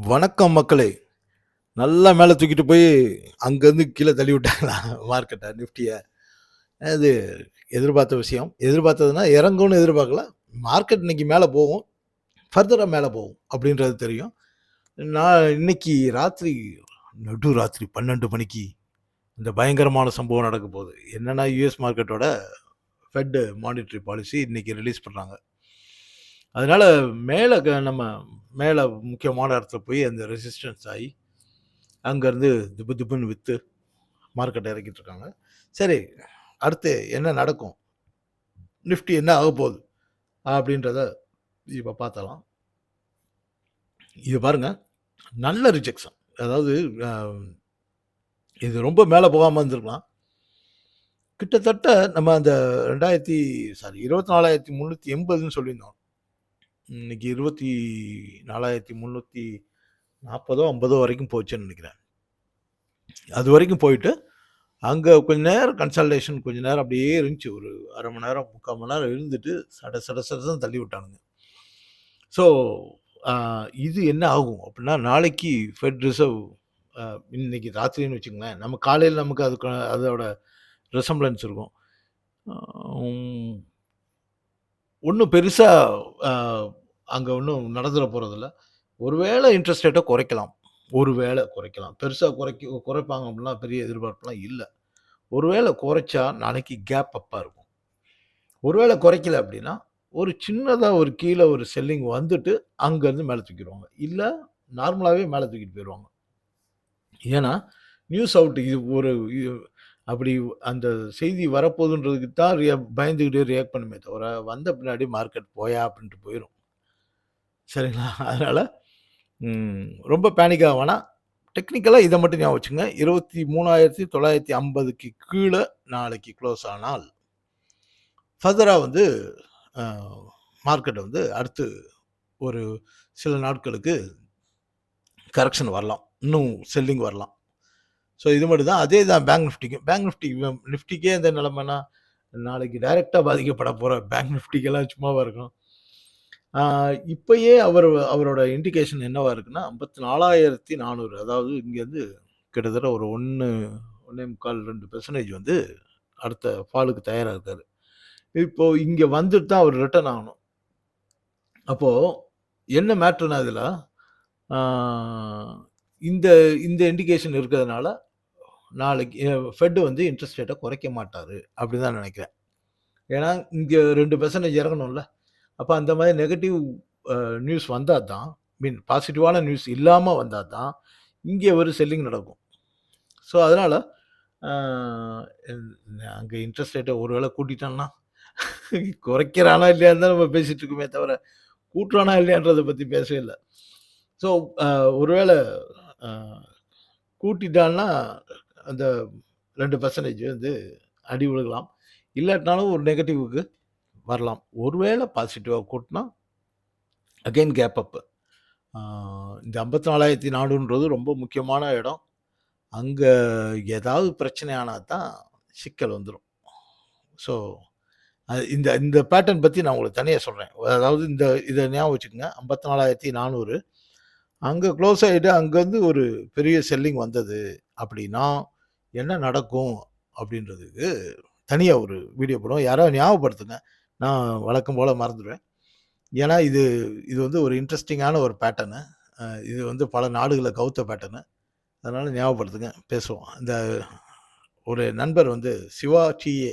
வணக்கம் மக்களே! நல்லா மேல தூக்கிட்டு போய் அங்கருந்து கீழ தள்ளி விட்டாங்களா மார்க்கெட்ட, நிஃப்டிய. அது எதிர்பார்த்த விஷயம். எதிர்பார்த்ததுன்னா இறங்கும்னு எதிர்பார்க்கல. மார்க்கெட் இன்னைக்கு மேல போகும். ஃபர்தரா மேல போகும் அப்படின்றது தெரியும். நான் இன்னைக்கு ராத்திரி நடுராத்திரி 12 மணிக்கு இந்த பயங்கரமான சம்பவம் நடக்க போகுது. என்னன்னா யுஎஸ் மார்க்கெட்டோட ஃபெட் மானிட்டரி பாலிசி இன்னைக்கு ரிலீஸ் பண்றாங்க. அதனால மேல நம்ம மேல முக்கியமான இடத்துல போய் அந்த ரெசிஸ்டன்ஸ் ஆயி, அங்கருந்து திபு திபுன்னு வித்து மார்க்கெட்ட இறக்கிட்டு இருக்காங்க. சரி, அடுத்து என்ன நடக்கும்? நிஃப்டி என்ன ஆகப்போகுது? அப்படின்றத இப்ப பார்த்தரலாம். இது பாருங்க, நல்ல ரிஜெக்ஷன். அதாவது அ இது ரொம்ப மேல போகாம இருந்திருக்கலாம். கிட்டத்தட்ட நம்ம அந்த 24,380ன்னு சொல்லியிருந்தோம். இன்னைக்கு 24,340 50 வரைக்கும் போச்சுன்னு நெனைக்கிறேன். அது வரைக்கும் போயிட்டு, அங்க கொஞ்ச நேரம் கன்சாலிடேஷன் கொஞ்ச நேரம் அப்படியே இருந்துச்சு. ஒரு 1/2 மணி நேரம், 3/4 மணி நேரம் இருந்துட்டு, சட சட சடன்னு தள்ளி விட்டானுங்க. ஸோ, அ இது என்ன ஆகும் அப்படின்னா, நாளைக்கு ஃபெட் ரிசர்வ் அ இன்னைக்கு ராத்திரின்னு வச்சுக்கங்களேன். நம்ம காலையில நமக்கு அதோட ரெசம்பிளன்ஸ் இருக்கும். ம் ஒண்ணும் பெருசா அ அங்க ஒண்ணும் நடந்துற போறதில்ல. ஒருவேளை இன்ட்ரெஸ்ட் ரேட்ட குறைக்கலாம். ஒருவேளை குறைக்கலாம். பெருசா குறைப்பாங்க அப்படிலாம் பெரிய எதிர்பார்ப்புலாம் இல்ல. ஒருவேளை குறைச்சா நாளைக்கு கேப் அப்பா இருக்கும். ஒருவேளை குறைக்கல அப்படின்னா, ஒரு சின்னதா ஒரு கீழ ஒரு செல்லிங் வந்துட்டு, அங்கருந்து மேல தூக்கிருவாங்க. இல்ல நார்மலாவே மேல தூக்கிட்டு போயிருவாங்க. ஏன்னா, நியூஸ் அவுட் இது ஒரு அப்படி அந்த செய்தி வரப்போகுதுன்றதுக்கு தான் பயந்துகிட்டு ரியாக்ட் பண்ணுமே தவிர, வந்த பின்னாடி மார்க்கெட் போயா அப்படின்ட்டு போயிரும். சரிங்களா? அதனால ரொம்ப பேனிக் ஆக வேணாம். டெக்னிக்கலா இத மட்டும் ஞாபகம் வச்சுக்கங்க. 23,950க்கு கீழ நாளைக்கு குளோஸ் ஆனால், ஃபர்தரா வந்து அ மார்க்கெட் வந்து அடுத்து ஒரு சில நாட்களுக்கு கரெக்ஷன் வரலாம். இன்னும் செல்லிங் வரலாம். ஸோ இது மட்டும் தான். அதே தான் பேங்க் நிஃப்டிக்கும். பேங்க் நிஃப்டிக்கே இந்த நிலைமைன்னா, நாளைக்கு டைரக்ட்டா பாதிக்கப்பட போற பேங்க் நிஃப்டிக்கெல்லாம் சும்மாவா இருக்கும்? ஆ இப்பயே அவரோட இண்டிகேஷன் என்னவா இருக்குன்னா, 54,400 அதாவது இங்கேருந்து கிட்டத்தட்ட ஒரு 1 1/4, 2% வந்து அடுத்த ஃபாலுக்கு தயாரா இருக்காரு. இப்போ இங்க வந்துட்டு தான் அவர் ரிட்டர்ன் ஆகணும். அப்போ என்ன மேட்டர்னா இதுல, ஆ இந்த இந்த இண்டிகேஷன் இருக்கிறதுனால, நாளைக்கு ஃபெட் வந்து இன்ட்ரெஸ்ட் ரேட்ட குறைக்க மாட்டாரு. அப்படின்னு தான் நினைக்கிறேன். ஏன்னா, இங்க 2% இறங்கணும்ல. அப்ப அந்த மாரி நெகட்டிவ் நியூஸ் வந்தா தான், பாசிட்டிவான நியூஸ் இல்லாம வந்தா தான், இங்கே ஒரு செல்லிங் நடக்கும். ஸோ, அதனால அ அங்க இன்ட்ரெஸ்ட் ரேட்ட ஒரு வேள கூட்டிட்டான்னா, குறைக்கிறானா இல்லையான்னு தான் நம்ம பேசிட்டு இருக்கோமே தவிர, கூட்டுறானா இல்லையான்றத பத்தி பேசவே இல்ல. ஸோ, அ ஒருவேள அ கூட்டிட்டான்னா, அந்த 2% வந்து அடி விழுகலாம். இல்லாட்டினாலும் ஒரு நெகட்டிவ்‌க்கு வரலாம். ஒருவேள பாசிட்டிவா கூட்டுனா, அகைன் கேப் அப். ஆ இந்த 54,400ன்றது ரொம்ப முக்கியமான இடம். அங்க ஏதாவது பிரச்சனை ஆனா தான் சிக்கல் வந்துரும். ஸோ, இந்த இந்த பேட்டர்ன் பத்தி நான் உங்களுக்கு தனியா சொல்றேன். அதாவது இத ஞாபகம் வச்சுக்கங்க. 54,400 அங்க குளோஸ் ஆயிட்டு அங்கருந்து ஒரு பெரிய செல்லிங் வந்தது அப்படின்னா, என்ன நடக்கும் அப்படின்றதுக்கு தனியா ஒரு வீடியோ போடுவோம். யாராவது ஞாபகப்படுத்துங்க. நான் வழக்கம் போல மறந்துருவேன். ஏன்னா இது இது வந்து ஒரு இன்ட்ரஸ்டிங்கான ஒரு பேட்டர்னு. இது வந்து பல நாடுகள கவுத்த பேட்டர்னு. அதனால ஞாபகப்படுத்துங்க. பேசுவோம். இந்த ஒரு நண்பர் வந்து சிவா டிஏ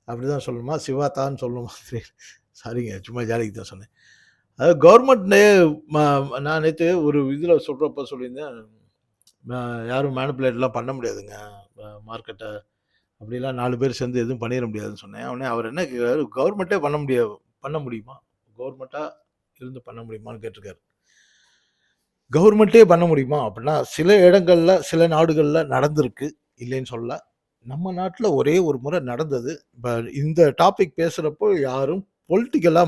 அப்படிதான் சொல்லணுமா? சிவாதான்னு சொல்லணுமா? தெரியல. சாரிங்க. சும்மா ஜாலிக்கு தான் சொன்னேன். அதாவது கவர்மெண்ட் ம நான் நேத்து ஒரு இதுல சொல்றப்ப சொல்லியிருந்தேன். ம யாரும் மேனிபுலேட்லாம் பண்ண முடியாதுங்க. மார்க்கெட்ட அப்படிலாம் 4 பேர் சேர்ந்து எதுவும் பண்ணிற முடியாதுன்னு சொன்னேன். உடனே அவர் என்ன கேட்கிறாரு, கவர்மெண்ட்டே பண்ண முடியுமா? கவர்மெண்ட்டா இருந்து பண்ண முடியுமான்னு கேட்டிருக்காரு. கவர்மெண்ட்டே பண்ண முடியுமா? அப்படின்னா, சில இடங்கள்ல, சில நாடுகள்ல நடந்திருக்கு. இல்லைன்னு சொல்லல. நம்ம நாட்டுல ஒரே ஒரு முறை நடந்தது. இந்த டாபிக் பேசுறப்போ யாரும் பொலிட்டிக்கலா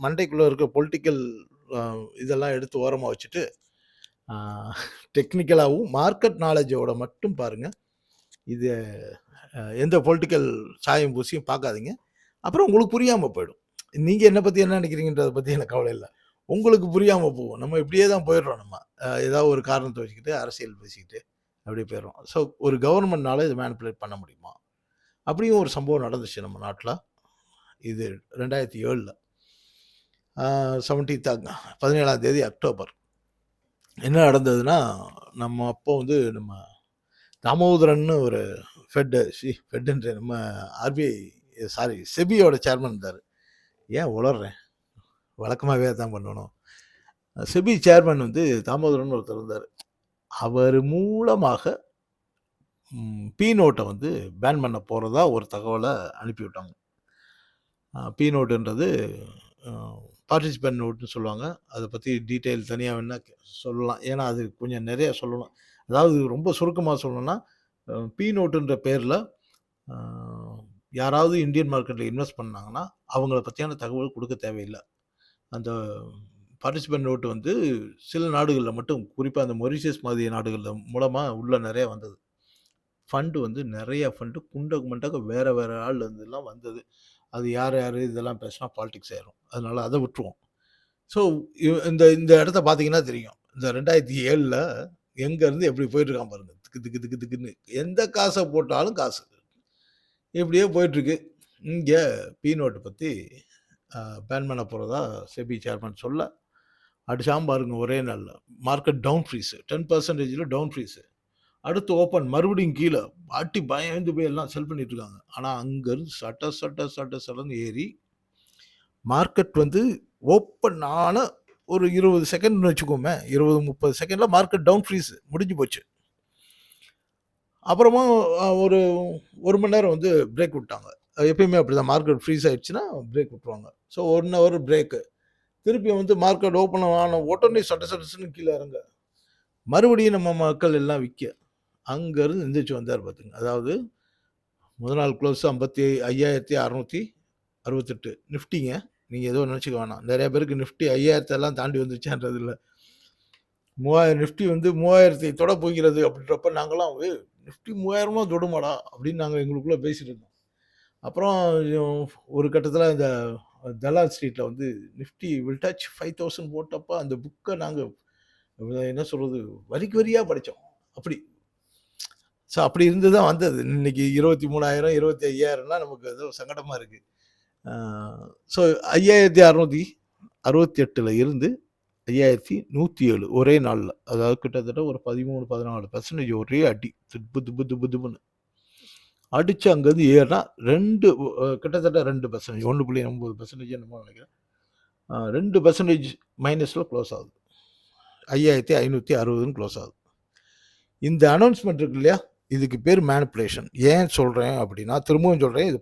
மண்டைக்குள்ள இருக்க பொலிட்டிக்கல் அ இதெல்லாம் எடுத்து ஓரமா வச்சுட்டு, ஆ டெக்னிக்கலாவும் மார்க்கெட் நாலேட்ஜோட மட்டும் பாருங்க. இது எந்த பொலிட்டிக்கல் சாயம் பூசியும் பார்க்காதீங்க. அப்புறம் உங்களுக்கு புரியாம போயிடும். நீங்க என்ன பத்தி என்ன நினைக்கிறீங்கன்றத பத்தி எனக்கு கவலை இல்ல. உங்களுக்கு புரியாம போகும். நம்ம இப்படியே தான் போயிடுறோம் நம்ம. ஏதாவது ஒரு காரணத்த வச்சுக்கிட்டு, அரசியல் பேசிக்கிட்டு அப்படியே போயிடுறோம். ஸோ ஒரு கவர்மெண்ட்னால இத மேனிபுலேட் பண்ண முடியுமா? அப்படியும் ஒரு சம்பவம் நடந்துச்சு நம்ம நாட்ல. இது 2007ல. 17த் 17ஆம் தேதி அக்டோபர். என்ன நடந்ததுன்னா, நம்ம அப்போ வந்து நம்ம தாமோதரன்னு ஒரு ஃபெட்டுன்றேன் நம்ம ஆர்பிஐ சாரி செபியோட சேர்மன் இருந்தார். ஏன் உளர்றேன்? வழக்கமாகவே தான் பண்ணணும். செபி சேர்மன் வந்து தாமோதரன் ஒருத்தர் இருந்தார். அவர் மூலமாக பி நோட்டை வந்து பேன் பண்ண போகிறதா ஒரு தகவலை அனுப்பிவிட்டாங்க. பி நோட்டுன்றது பார்ட்டிசிபென்ட் நோட்டுன்னு சொல்லுவாங்க. அதை பற்றி டீட்டெயில் தனியாக வேணால் சொல்லலாம். ஏன்னா அது கொஞ்சம் நிறைய சொல்லணும். அதாவது ரொம்ப சுருக்கமாக சொல்லணும்னா, பி நோட்டுன்ற பேரில் யாராவது இந்தியன் மார்க்கெட்டில் இன்வெஸ்ட் பண்ணாங்கன்னா அவங்கள பற்றியான தகவல் கொடுக்க தேவையில்லை. அந்த பார்ட்டிசிபென்ட் நோட்டு வந்து சில நாடுகளில் மட்டும், குறிப்பாக அந்த மொரிஷியஸ் மாதிரி நாடுகளில் மூலமாக உள்ள நிறைய வந்தது. ஃபண்டு வந்து நிறைய ஃபண்டு குண்டக்கு மண்டக்க வேறு வேறு ஆள் இருந்தெல்லாம் வந்தது. அது யார் யார் இதெல்லாம் பேசினா பாலிடிக்ஸ் ஆயிரும். அதனால் அதை விட்டுருவோம். ஸோ இந்த இந்த இடத்த பார்த்தீங்கன்னா தெரியும். இந்த 2007ல் எங்கேருந்து எப்படி போயிட்டுருக்கான் பாருங்க. திக்கு திக்கு திக்கு திக்குன்னு எந்த காசை போட்டாலும் காசு. இப்படியே போயிட்டுருக்கு. இங்கே பி நோட்டு பற்றி பேன் பண்ண போகிறதா செபி சேர்மன் சொல்ல அடிச்சாம பாருங்க ஒரே நாளில். Market down freeze 10% down freeze. அடுத்து ஓப்பன் மறுபடியும் கீழே பாட்டி பயந்து போய் எல்லாம் செல் பண்ணிட்டு இருக்காங்க. ஆனால் அங்கேருந்து சட்டன்னு ஏறி மார்க்கெட் வந்து ஓப்பன் ஆன ஒரு 20 செகண்ட்னு வச்சுக்கோமே, 20-30 செகண்டில் மார்க்கெட் டவுன் ஃப்ரீஸ் முடிஞ்சு போச்சு. அப்புறமா ஒரு மணி நேரம் வந்து பிரேக் விட்டாங்க. எப்பயுமே அப்படி தான், மார்க்கெட் ஃப்ரீஸ் ஆகிடுச்சுன்னா பிரேக் விட்டுருவாங்க. So 1 hour break. திருப்பி வந்து மார்க்கெட் ஓப்பன் ஆன உடனே சட்டன்னு கீழே இறங்க. மறுபடியும் நம்ம மக்கள் எல்லாம் விற்க. அங்கேருந்து எந்திரிச்சு வந்தார் பார்த்துங்க. அதாவது முதல் நாள் க்ளோஸ் 55,668 நிஃப்டிங்க. நீங்கள் ஏதோ நினச்சிக்க வேணாம். நிறைய பேருக்கு நிஃப்டி 5,000 தாண்டி வந்துச்சான்றது இல்லை. 3000 நிஃப்டி வந்து 3000 தொட போகிறது அப்படின்றப்ப நாங்களாம் நிஃப்டி 3000 தொடுமாடா அப்படின்னு நாங்கள் எங்களுக்குள்ளே பேசிட்டு இருந்தோம். அப்புறம் ஒரு கட்டத்தில் இந்த தலால் ஸ்ட்ரீட்டில் வந்து நிஃப்டி வில் டச் 5,000 போட்டப்போ அந்த புக்கை நாங்கள் என்ன சொல்கிறது வரிக்கு வரியாக படித்தோம். அப்படி ஸோ அப்படி இருந்து தான் வந்தது. இன்னைக்கு 23,000 25,000லாம் நமக்கு ஏதோ சங்கடமாக இருக்குது. ஸோ 5,668 இருந்து 5,107 ஒரே நாளில், அதாவது கிட்டத்தட்ட ஒரு 13-14% ஒரே அடி திப்பு திப்பு திப்பு திப்புன்னு அடித்து அங்கேருந்து ஏறினா கிட்டத்தட்ட 2%, 1.9% என்னமோ நினைக்கிறேன். 2% மைனஸில் க்ளோஸ் ஆகுது. 5,560ன்னு க்ளோஸ் ஆகுது. இந்த அனௌன்ஸ்மெண்ட் இருக்கு இல்லையா, இதுக்கு பேர் மேனிப்புலேஷன். ஏன் சொல்கிறேன் அப்படின்னா, திரும்பவும் சொல்கிறேன், இது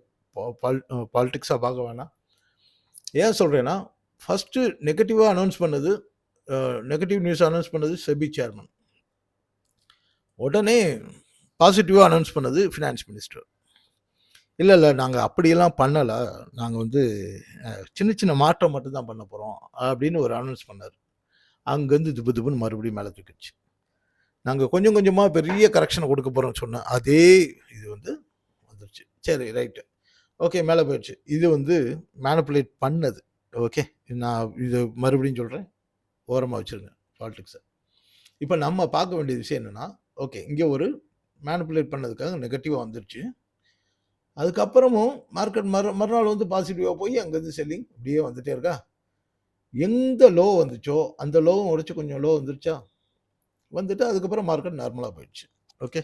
பாலிட்டிக்ஸாக பார்க்க வேணாம். ஏன் சொல்கிறேன்னா, ஃபஸ்ட்டு நெகட்டிவாக அனௌன்ஸ் பண்ணது, நெகட்டிவ் நியூஸ் அனௌன்ஸ் பண்ணது செபி சேர்மன். உடனே பாசிட்டிவாக அனௌன்ஸ் பண்ணது ஃபினான்ஸ் மினிஸ்டர். இல்லை நாங்கள் அப்படியெல்லாம் பண்ணலை, நாங்கள் வந்து சின்ன சின்ன மாற்றம் மட்டும்தான் பண்ண போகிறோம் அப்படின்னு ஒரு அனௌன்ஸ் பண்ணார். அங்கேருந்து திப்பு திப்புன்னு மறுபடியும் மேலே தூக்கிடுச்சு. நாங்கள் கொஞ்சம் கொஞ்சமாக பெரிய கரெக்ஷனை கொடுக்க போகிறோம்னு சொன்னேன். அதே இது வந்து வந்துருச்சு. சரி ரைட்டு, ஓகே, மேலே போயிடுச்சு. இது வந்து மேனிப்புலேட் பண்ணது. ஓகே, நான் இது மறுபடியும் சொல்கிறேன், ஓரமாக வச்சுருங்க பாலிட்டிக்ஸை. இப்போ நம்ம பார்க்க வேண்டிய விஷயம் என்னென்னா, ஓகே, இங்கே ஒரு மேனிப்புலேட் பண்ணதுக்காக நெகட்டிவாக வந்துருச்சு. அதுக்கப்புறமும் மார்க்கெட் மறுநாள் வந்து பாசிட்டிவாக போய் அங்கேருந்து செல்லிங் இப்படியே வந்துகிட்டே இருக்கா. எந்த லோ வந்துச்சோ அந்த லோவும் உடைச்சு கொஞ்சம் லோ வந்துருச்சா, வந்துட்டு அதுக்கப்புறம் மார்க்கெட் நார்மலாக போயிடுச்சு. ஓகே,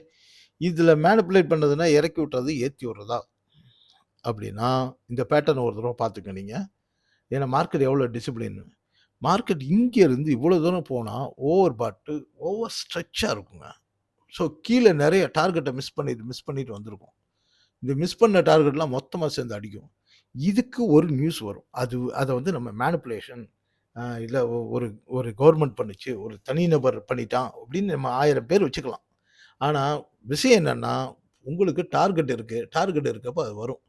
இதில் மேனிப்புலேட் பண்ணதுன்னா இறக்கி விட்றது ஏற்றி விட்றதா அப்படின்னா இந்த பேட்டர்ன் ஒரு தடவை பார்த்துக்க நீங்கள். ஏன்னா மார்க்கெட் எவ்வளோ டிசிப்ளின். மார்க்கெட் இங்கேருந்து இவ்வளோ தூரம் போனால் ஓவர் ஸ்ட்ரெச்சாக இருக்குங்க. ஸோ கீழே நிறைய டார்கெட்டை மிஸ் பண்ணிட்டு வந்திருக்கும். இந்த மிஸ் பண்ண டார்கெட்லாம் மொத்தமாக சேர்ந்து அடிக்கும். இதுக்கு ஒரு நியூஸ் வரும், அதை வந்து நம்ம மேனிப்புலேஷன் இல்லை ஒரு கவர்மெண்ட் பண்ணிச்சு, ஒரு தனிநபர் பண்ணிட்டான் அப்படின்னு நம்ம 1000 பேர் வச்சுக்கலாம். ஆனால் விஷயம் என்னென்னா, உங்களுக்கு டார்கெட் இருக்கப்போ அது வரும்.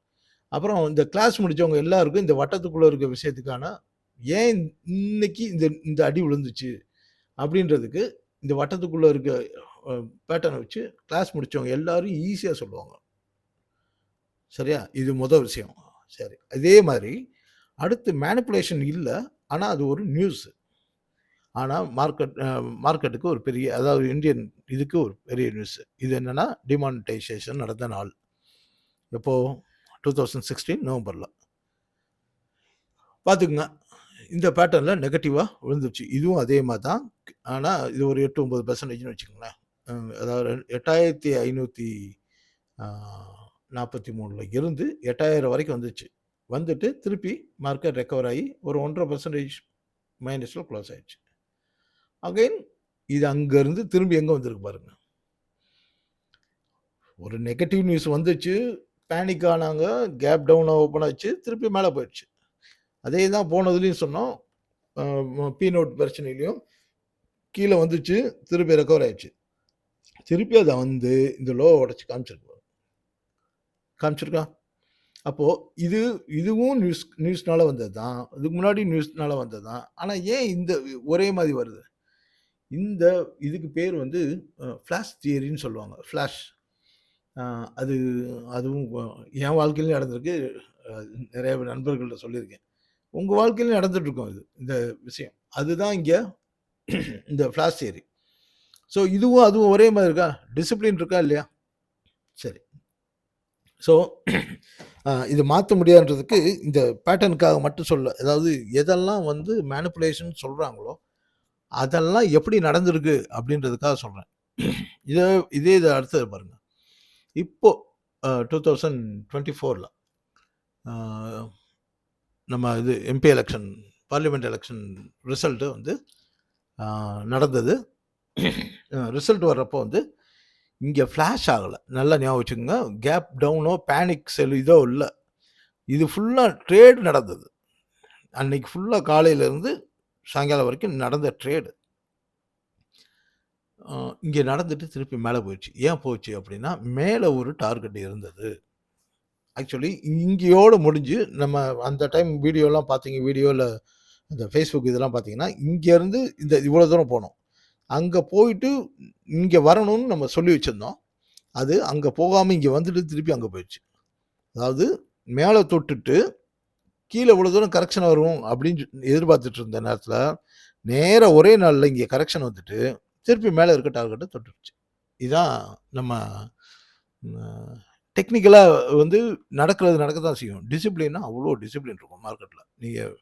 அப்புறம் இந்த கிளாஸ் முடித்தவங்க எல்லாருக்கும் இந்த வட்டத்துக்குள்ளே இருக்க விஷயத்துக்கான ஏன் இன்னைக்கு இந்த அடி விழுந்துச்சு அப்படின்றதுக்கு இந்த வட்டத்துக்குள்ளே இருக்க பேட்டர்னை வச்சு கிளாஸ் முடித்தவங்க எல்லாரும் ஈஸியாக சொல்லுவாங்க. சரியா, இது முதல் விஷயம். சரி, அதே மாதிரி அடுத்து மேனிப்புலேஷன் இல்லை, ஆனால் அது ஒரு நியூஸ். ஆனால் மார்க்கெட்டுக்கு ஒரு பெரிய, அதாவது இந்தியன் இதுக்கு ஒரு பெரிய நியூஸ். இது என்னென்னா, டிமானிட்டைசேஷன் நடந்த நாள். எப்போது? 2016 நவம்பரில். பார்த்துக்குங்க, இந்த பேட்டர்னில் நெகட்டிவாக விழுந்துருச்சு. இதுவும் அதே மாதிரி தான். ஆனால் இது ஒரு 8-9% வச்சுக்கோங்களேன். அதாவது 8543 இருந்து 8000 வரைக்கும் வந்துச்சு. வந்துட்டு திருப்பி மார்க்கெட் ரெக்கவர் ஆகி ஒரு 1.5% மைனஸில் க்ளோஸ் ஆயிடுச்சு. அகைன் இது அங்கேருந்து திரும்பி எங்கே வந்திருக்கு பாருங்க. ஒரு நெகட்டிவ் நியூஸ் வந்துச்சு, பேனிக் ஆனாங்க, கேப் டவுன் ஓப்பன் ஆச்சு, திருப்பி மேலே போயிடுச்சு. அதே தான் போனதுலேயும் சொன்னோம். பி நோட் பிரச்சனையிலையும் கீழே வந்துச்சு, திருப்பி ரெக்கவர் ஆயிடுச்சு. திருப்பி அதை வந்து இந்த லோ உடச்சி காமிச்சிருக்கா. அப்போது இதுவும் நியூஸ்னால வந்தது தான், இதுக்கு முன்னாடி நியூஸ்னால வந்தது தான். ஆனால் ஏன் இந்த ஒரே மாதிரி வருது? இதுக்கு பேர் வந்து ஃப்ளாஷ் தியரின்னு சொல்லுவாங்க. ஃப்ளாஷ். அதுவும் என் வாழ்க்கையிலும் நடந்திருக்கு. நிறைய நண்பர்கள்ட்ட சொல்லியிருக்கேன். உங்கள் வாழ்க்கையிலும் நடந்துகிட்ருக்கோம் இந்த விஷயம். அதுதான் இங்கே இந்த ஃப்ளாஷ் தியரி. ஸோ இதுவும் அதுவும் ஒரே மாதிரி இருக்கா? டிசிப்ளின் இருக்கா இல்லையா? சரி. ஸோ இது மாற்ற முடியாதுன்றதுக்கு இந்த பேட்டர்னுக்காக மட்டும் சொல்ல, அதாவது எதெல்லாம் வந்து மேனிப்புலேஷன் சொல்கிறாங்களோ அதெல்லாம் எப்படி நடந்திருக்கு அப்படின்றதுக்காக சொல்கிறேன். இதே அடுத்தது பாருங்கள். இப்போது 2024 நம்ம MP election, parliament election result வந்து நடந்தது. ரிசல்ட் வர்றப்போ வந்து இங்கே ஃப்ளாஷ் ஆகலை. நல்லா ஞாபகம் வச்சுக்கோங்க. கேப் டவுனோ பேனிக் செல் இதோ இல்லை. இது ஃபுல்லாக ட்ரேடு நடந்தது. அன்னைக்கு ஃபுல்லாக காலையிலேருந்து சாயங்காலம் வரைக்கும் நடந்த ட்ரேடு இங்கே நடந்துட்டு திருப்பி மேலே போயிடுச்சு. ஏன் போச்சு அப்படின்னா, மேலே ஒரு டார்கெட் இருந்தது. ஆக்சுவலி இங்கேயோடு முடிஞ்சு, நம்ம அந்த டைம் வீடியோலாம் பார்த்தீங்க, வீடியோவில் இந்த ஃபேஸ்புக் இதெல்லாம் பார்த்தீங்கன்னா, இங்கேருந்து இவ்வளோ தூரம் போனோம். அங்கே போயிட்டு இங்கே வரணும்னு நம்ம சொல்லி வச்சுருந்தோம். அது அங்கே போகாமல் இங்கே வந்துட்டு திருப்பி அங்கே போயிடுச்சு. அதாவது மேலே தொட்டுட்டு கீழே இவ்வளோ தூரம் கரெக்ஷன் வரும் அப்படின்னு எதிர்பார்த்துட்டு இருந்த நேரத்தில் நேராக ஒரே நாளில் இங்கே கரெக்ஷன் வந்துட்டு திருப்பி மேலே இருக்க டார்கெட்டை தொட்டுருச்சு. இதுதான் நம்ம டெக்னிக்கலாக வந்து நடக்க தான் செய்யும். டிசிப்ளின்னா அவ்வளோ டிசிப்ளின் இருக்கும் மார்க்கெட்டில். நீங்கள்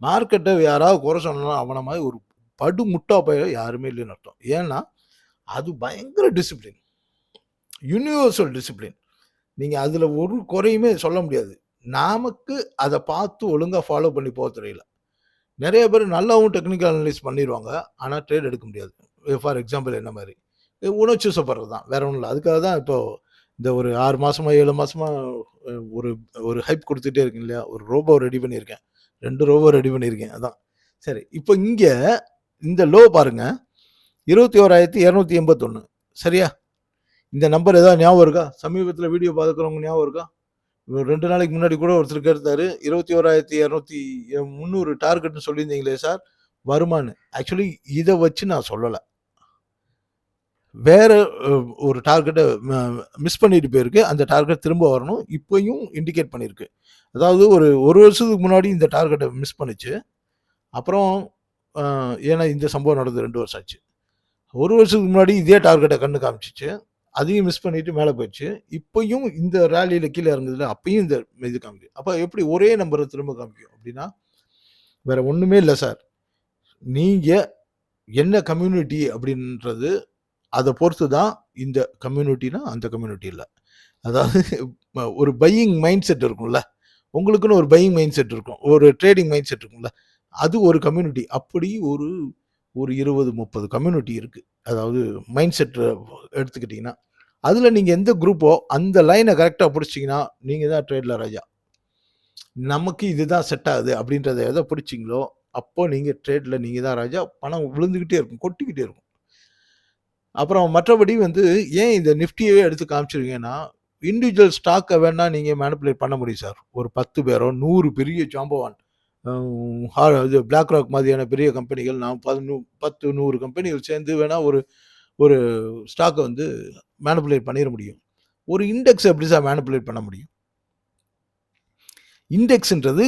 மார்க்கெட்டை யாராவது குறை சொன்னா அவனை மாதிரி ஒரு படு முட்டா பயிர யாருமே இல்லைன்னு அர்த்தம். ஏன்னா அது பயங்கர டிசிப்ளின், யூனிவர்சல் டிசிப்ளின். நீங்கள் அதில் ஒரு குறையுமே சொல்ல முடியாது. நமக்கு அதை பார்த்து ஒழுங்காக ஃபாலோ பண்ணி போக தெரியல. நிறைய பேர் நல்லாவும் டெக்னிக்கல் அனலைஸ் பண்ணிடுவாங்க, ஆனால் ட்ரேட் எடுக்க முடியாது. ஃபார் எக்ஸாம்பிள் என்ன மாதிரி உணர்ச்சி வசப்படுறது தான், வேற ஒன்றும் இல்லை. அதுக்காக தான் இப்போது இந்த ஒரு 6 மாதமா 7 மாதமா ஒரு ஹைப் கொடுத்துட்டே இருக்கேன் இல்லையா? ஒரு ரோபோ ரெடி பண்ணியிருக்கேன், 2 ரோபோ ரெடி பண்ணியிருக்கேன். அதான் சரி. இப்போ இங்கே இந்த லோ பாருங்க, 21,281. சரியா? இந்த நம்பர் ஏதாவது ஞாபகம் இருக்கா? சமீபத்தில் வீடியோ பார்க்குறவங்க ஞாபகம் இருக்கா? 2 நாளைக்கு முன்னாடி கூட ஒருத்தர் கேட்டாரு, 21,300 டார்கெட்னு சொல்லியிருந்தீங்களே சார், வருமானு. ஆக்சுவலி இதை வச்சு நான் சொல்லலை, வேற ஒரு டார்கெட்டை மிஸ் பண்ணிட்டு போயிருக்கு. அந்த டார்கெட் திரும்ப வரணும், இப்போயும் இண்டிகேட் பண்ணியிருக்கு. அதாவது ஒரு வருஷத்துக்கு முன்னாடி இந்த டார்கெட்டை மிஸ் பண்ணிச்சு. அப்புறம் ஏன்னா இந்த சம்பவம் நடந்து 2 வருஷம் ஆச்சு. ஒரு வருஷத்துக்கு முன்னாடி இதே டார்கெட்டை கண்ணு காமிச்சிச்சு, அதையும் மிஸ் பண்ணிட்டு மேலே போயிடுச்சு. இப்போயும் இந்த ரேலியில் கீழே இறங்குதுல, அப்பயும் இந்த இது காமிக்கும். அப்போ எப்படி ஒரே நம்பரை திரும்ப காமிக்கும் அப்படின்னா, வேற ஒன்றுமே இல்லை சார். நீங்கள் என்ன கம்யூனிட்டி அப்படின்றது அதை பொறுத்து தான் இந்த கம்யூனிட்டினா அந்த கம்யூனிட்டி இல்லை. அதாவது ஒரு பையிங் மைண்ட் செட் இருக்கும்ல, உங்களுக்குன்னு ஒரு பையிங் மைண்ட் செட் இருக்கும், ஒரு ட்ரேடிங் மைண்ட் செட் இருக்கும்ல, அது ஒரு கம்யூனிட்டி. அப்படி ஒரு 20-30 கம்யூனிட்டி இருக்குது. அதாவது மைண்ட் செட் எடுத்துக்கிட்டிங்கன்னா, அதில் நீங்கள் எந்த குரூப்போ அந்த லைனை கரெக்டாக பிடிச்சிங்கன்னா நீங்கள் தான் ட்ரேடில் ராஜா. நமக்கு இதுதான் செட் ஆகுது அப்படின்றத எதை பிடிச்சிங்களோ அப்போ நீங்கள் ட்ரேடில் நீங்கள் தான் ராஜா. பணம் விழுந்துக்கிட்டே இருக்கும், கொட்டிக்கிட்டே இருக்கும். அப்புறம் மற்றபடி வந்து ஏன் இந்த நிஃப்டியவே எடுத்து காமிச்சிருக்கீங்கன்னா, இண்டிவிஜுவல் ஸ்டாக்கை வேணால் நீங்கள் மேனிப்புலேட் பண்ண முடியும் சார். ஒரு 10 பேரோ 100 பெரிய ஜாம்பவான், இது பிளாக் ராக் மாதிரியான பெரிய கம்பெனிகள், நான் 10-100 கம்பெனிகள் சேர்ந்து வேணால் ஒரு ஸ்டாக்கை வந்து மேனிப்புலேட் பண்ணிட முடியும். ஒரு இண்டெக்ஸ் எப்படி சார் மேனிப்புலேட் பண்ண முடியும்? இண்டெக்ஸ்ன்றது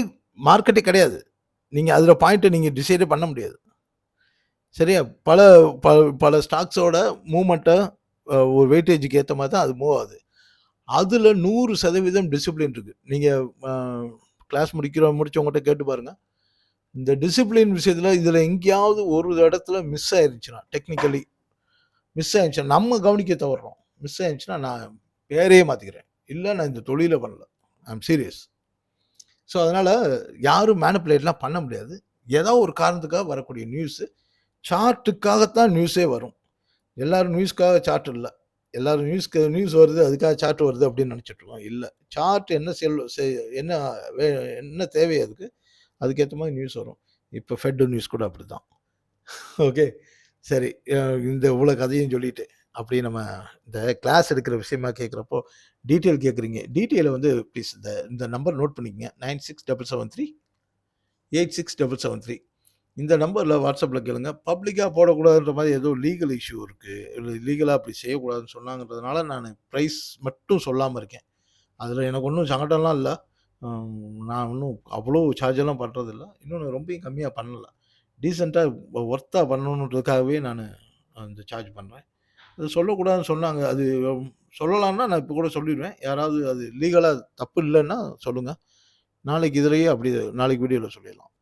மார்க்கெட்டே கிடையாது. நீங்கள் அதில் பாயிண்ட்டை நீங்கள் டிசைடே பண்ண முடியாது. சரியா? பல ப பல ஸ்டாக்ஸோட மூவ்மெண்ட்ட ஒரு வெயிட்டேஜுக்கு ஏத்த மாரி தான் அது மூவ் ஆகுது. அதுல 100% டிசிப்ளின் இருக்கு. நீங்க அ கிளாஸ் முடிச்சவங்கட்ட கேட்டு பாருங்க. இந்த டிசிப்ளின் விஷயத்துல இதுல எங்கேயாவது ஒரு இடத்துல மிஸ் ஆயிருச்சுன்னா, டெக்னிக்கலி மிஸ் ஆயிருச்சுன்னா, நம்ம கவனிக்க தவறுறோம். மிஸ் ஆயிருச்சுன்னா, நான் பேரையே மாத்திக்கிறேன். இல்ல நான் இந்த தொழிலே பண்ணல. ஐ அம் சீரியஸ். ஸோ அதனால யாரும் மேனிபுலேட்லாம் பண்ண முடியாது. ஏதோ ஒரு காரணத்துக்காக வரக்கூடிய நியூஸு, சார்ட்டுக்காகத்தான் நியூஸே வரும். எல்லாரும் நியூஸ்க்காக சார்ட் இல்ல. எல்லாரும் நியூஸ் வருது, அதுக்காக சார்ட் வருது அப்படின்னு நெனச்சுட்டு இருக்கோம். இல்ல. சார்ட் என்ன என்ன வே என்ன தேவை அதுக்கு? அதுக்கேத்த மாரி நியூஸ் வரும். இப்ப ஃபெட் நியூஸ் கூட அப்படித்தான். ஓகே. சரி. இந்த இவ்வளோ கதையும் சொல்லிட்டு, அப்படி நம்ம இந்த கிளாஸ் எடுக்கிற விஷயமா கேட்கிறப்போ, டீட்டெயில் கேட்குறீங்க. டீட்டெயில வந்து ப்ளீஸ் இந்த இந்த நம்பர் நோட் பண்ணிக்கங்க. 9677386773 இந்த நம்பர்ல WhatsAppல கேளுங்க. பப்ளிக்கா போடக்கூடாதுன்ற மாரி ஏதோ லீகல் இஷ்யூ இருக்கு. லீகலா அப்படி செய்யக்கூடாதுன்னு சொன்னாங்கன்றதுனால, நானு பிரைஸ் மட்டும் சொல்லாம இருக்கேன். அதில எனக்கு ஒண்ணும் சங்கடம்லாம் இல்ல. நான் ஒண்ணும் அவ்வளோ சார்ஜ் எல்லாம் பண்றதில்ல. இன்னொன்னு ரொம்பயும் கம்மியா பண்ணல. டீசென்ட்டா ஒர்த்தா பண்ணணுன்றதுக்காகவே நானு அந்த சார்ஜ் பண்றேன். அது சொல்லக்கூடாதுன்னு சொன்னாங்க. அது சொல்லலாம்னா நான் இப்ப கூட சொல்லிருவேன். யாராவது அது லீகலா தப்பு இல்லன்னா சொல்லுங்க. நாளைக்கு இதிலேயே அப்படி நாளைக்கு வீடியோல சொல்லிடலாம்.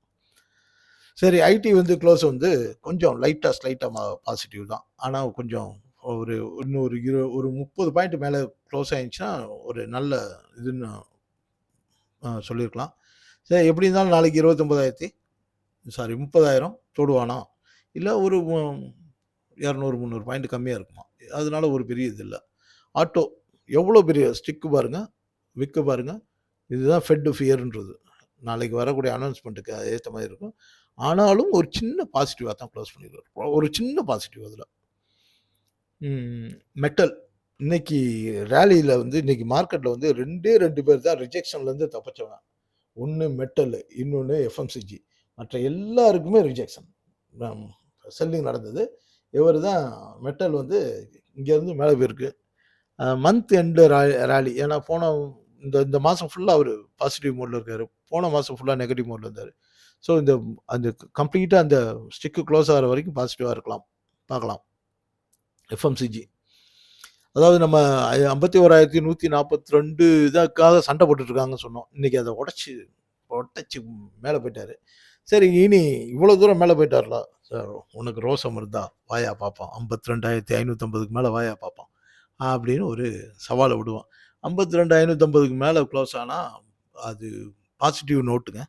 சரி ஐடி வந்து க்ளோஸ் வந்து கொஞ்சம் ஸ்லைட்டா பாசிட்டிவ் தான். ஆனா கொஞ்சம் ஒரு இன்னும் ஒரு 30 பாயிண்ட் மேல க்ளோஸ் ஆயிருந்துச்சுன்னா, ஒரு நல்ல இதுன்னு சொல்லியிருக்கலாம். சரி எப்படி இருந்தாலும் நாளைக்கு 30,000 தொடுவானா? இல்ல ஒரு 200, 300 பாயிண்ட் கம்மியா இருக்குமா? அதனால ஒரு பெரிய இது இல்ல. ஆட்டோ எவ்வளோ பெரிய ஸ்டிக் பாருங்க, விக்கு பாருங்க. இதுதான் ஃபெட் ஃபியர்ன்றது. நாளைக்கு வரக்கூடிய அனவுன்ஸ்மென்ட்க்கு ஏத்த மாரி இருக்கும். ஆனாலும் ஒரு சின்ன பாசிட்டிவா தான் குளோஸ் பண்ணியிருக்காரு. ஒரு சின்ன பாசிட்டிவ் அதுல. மெட்டல் இன்னைக்கு ராலியில வந்து இன்னைக்கு மார்க்கெட்ல வந்து 2 பேர் தான் ரிஜெக்ஷன்லேருந்து தப்பிச்சவன். ஒண்ணு மெட்டல், இன்னொன்னு எஃப்எம்சிஜி. மற்ற எல்லாருக்குமே ரிஜெக்ஷன். செல்லிங் நடந்தது. இவரு தான் மெட்டல் வந்து இங்கேருந்து மேல போயிருக்கு. மந்த் எண்ட் ராலி. ஏன்னா இந்த இந்த மாசம் ஃபுல்லா அவரு பாசிட்டிவ் மோட்ல இருக்காரு. போன மாசம் ஃபுல்லா நெகட்டிவ் மோட்ல இருந்தாரு. ஸோ அந்த கம்ப்ளீட்டா அந்த ஸ்டிக் குளோஸ் ஆகுற வரைக்கும் பாசிட்டிவா இருக்கலாம். பார்க்கலாம். எஃப்எம்சிஜி. அதாவது நம்ம 51,142 இதற்காக சண்டை போட்டுட்டு இருக்காங்கன்னு சொன்னோம். இன்னைக்கு அத உடைச்சு மேல போயிட்டாரு. சரி இனி இவ்வளோ தூரம் மேல போயிட்டார்ல, சார் உனக்கு ரோசம் இருந்தா வாயா பார்ப்போம். 52,550க்கு மேல வாயா பார்ப்போம். அப்படின்னு ஒரு சவால விடுவோம். 52,550க்கு மேல க்ளோஸ் ஆனா, அது பாசிட்டிவ் நோட்டுங்க.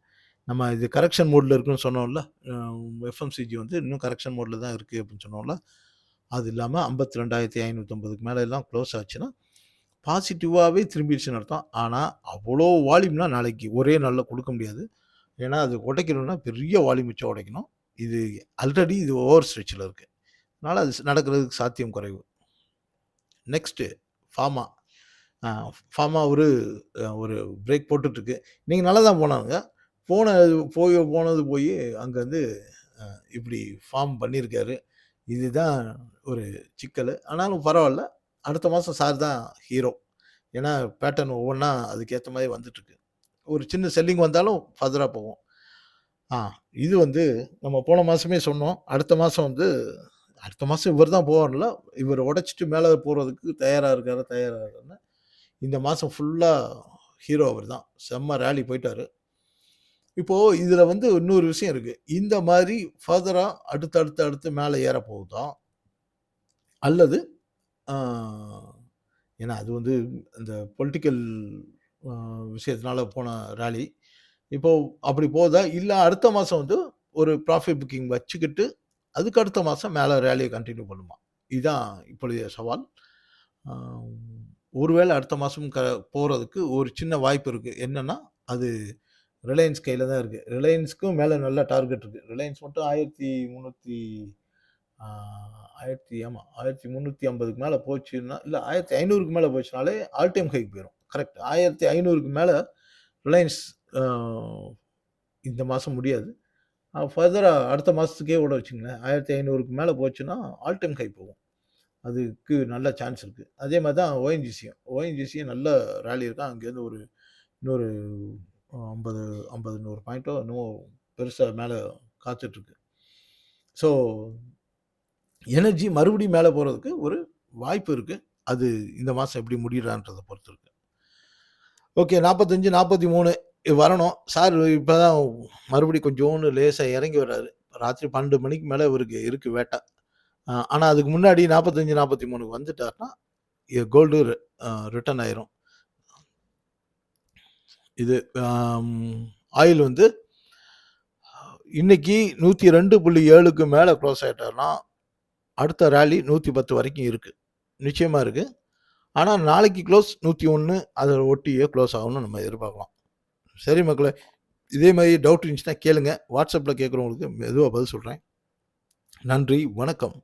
நம்ம இது கரெக்ஷன் மோட்ல இருக்குன்னு சொன்னோம்ல. எஃப்எம்சிஜி வந்து இன்னும் கரெக்ஷன் மோட்ல தான் இருக்கு அப்படின்னு சொன்னோம்ல. அது இல்லாம 52,550க்கு மேல எல்லாம் க்ளோஸ் ஆச்சுன்னா, பாசிட்டிவாவே திரும்பிடுச்சுன்னு அர்த்தம். ஆனா, அவ்வளோ வால்யூம்லாம் நாளைக்கு ஒரே நாள்ல குடுக்க முடியாது. ஏன்னா, அது உடைக்கணும்னா பெரிய வால்யூம் வச்சு உடைக்கணும். இது ஆல்ரெடி இது ஓவர் ஸ்ட்ரெச்ல இருக்கு. அதனால அது நடக்கிறதுக்கு சாத்தியம் குறைவு. Next pharma. ஃபார்மா ஒரு பிரேக் போட்டுட்ருக்கு. இன்னைக்கு நல்லா தான் போனாங்க. போனது போயி அங்க வந்து இப்படி ஃபார்ம் பண்ணியிருக்காரு. இதுதான் ஒரு சிக்கலு. ஆனாலும் பரவால்ல. அடுத்த மாசம் சார் தான் ஹீரோ. ஏன்னா பேட்டர்ன் ஒவ்வொன்னா அதுக்கேத்த மாரி வந்துட்டுருக்கு. ஒரு சின்ன செல்லிங் வந்தாலும் ஃபர்தரா போகும். ஆ இது வந்து நம்ம போன மாசமே சொன்னோம். அடுத்த மாசம் இவர் தான் போவார்ல. இவர உடைச்சுட்டு மேல போறதுக்கு தயாரா இருக்காருன்னு. இந்த மாசம் ஃபுல்லா ஹீரோ அவர் தான். செம்ம ராலி போயிட்டாரு. இப்போ இதுல வந்து இன்னொரு விஷயம் இருக்கு. இந்த மாரி ஃபர்தரா அடுத்து மேல ஏற போகுதா? அல்லது ஆ ஏன்னா அது வந்து இந்த பொலிட்டிக்கல் அ விஷயத்தினால போன ராலி. இப்போ அப்படி போதா? இல்ல அடுத்த மாசம் வந்து ஒரு ப்ராஃபிட் புக்கிங் வச்சுக்கிட்டு, அதுக்கு அடுத்த மாசம் மேல ராலிய கன்டின்யூ பண்ணுமா? இதான் இப்பொழுதைய சவால். ஆ ஒருவேள அடுத்த மாசம் போறதுக்கு ஒரு சின்ன வாய்ப்பு இருக்கு. என்னன்னா, அது ரிலையன்ஸ் கையில தான் இருக்கு. ரிலையன்ஸ்க்கும் மேல நல்ல டார்கெட் இருக்கு. ரிலையன்ஸ் மட்டும் 1300 ஆ 1350க்கு மேல போச்சுன்னா, இல்ல 1500க்கு மேல போச்சுனாலே ஆல் டைம் ஹைக்கு போயிரும். கரெக்ட். 1500க்கு மேல ரிலையன்ஸ் அ இந்த மாசம் முடியாது. ஃபர்தரா அடுத்த மாசத்துக்கே கூட வச்சுக்கங்களேன். 1500க்கு மேல போச்சுன்னா, ஆல் டைம் ஹை போகும். அதுக்கு நல்ல சான்ஸ் இருக்கு. அதே மாரி தான் ஓஎன்ஜிசியும். ஓஎன்ஜிசியும் நல்ல ராலி இருக்கான். அங்கேருந்து இன்னொரு 50, 100 பாயிண்ட்டோ என்னமோ பெருசா மேல காத்துட்ருக்கு. ஸோ எனர்ஜி மறுபடியும் மேலே போகிறதுக்கு ஒரு வாய்ப்பு இருக்குது. அது இந்த மாதம் எப்படி முடியறான்றதை பொறுத்து இருக்கு. ஓகே, 45, 43 வரணும். சார் இப்போ தான் மறுபடியும் கொஞ்சோண்டு லேசாக இறங்கி வர்றாரு. ராத்திரி 12 மணிக்கு மேலே இவருக்கு இருக்கு வேட்டை. ஆனால் அதுக்கு முன்னாடி 45, 43க்கு வந்துட்டாருன்னா கோல்டு ரிட்டர்ன் ஆயிரும். இது ஆயில் வந்து இன்னைக்கு 102.7க்கு மேலே க்ளோஸ் ஆகிட்டாருன்னா அடுத்த ரேலி 110 வரைக்கும் இருக்குது, நிச்சயமாக இருக்குது. ஆனால் நாளைக்கு க்ளோஸ் 101 அதை ஒட்டியே க்ளோஸ் ஆகும்னு நம்ம எதிர்பார்க்கலாம். சரி மக்களே, இதே மாதிரி டவுட் இருந்துச்சுன்னா கேளுங்க. வாட்ஸ்அப்பில் கேட்குறவங்களுக்கு மெதுவாக பதில் சொல்கிறேன். நன்றி, வணக்கம்.